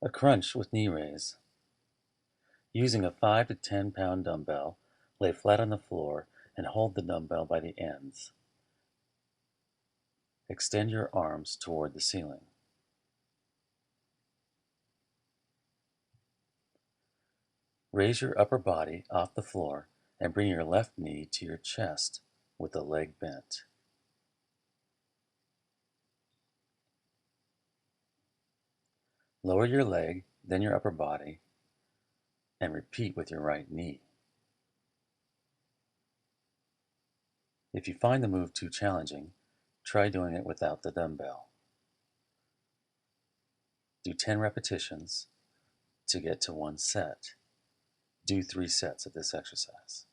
A crunch with knee raise. Using a 5 to 10 pound dumbbell, lay flat on the floor and hold the dumbbell by the ends. Extend your arms toward the ceiling. Raise your upper body off the floor and bring your left knee to your chest with the leg bent. Lower your leg, then your upper body, and repeat with your right knee. If you find the move too challenging, try doing it without the dumbbell. Do 10 repetitions to get to one set. Do 3 sets of this exercise.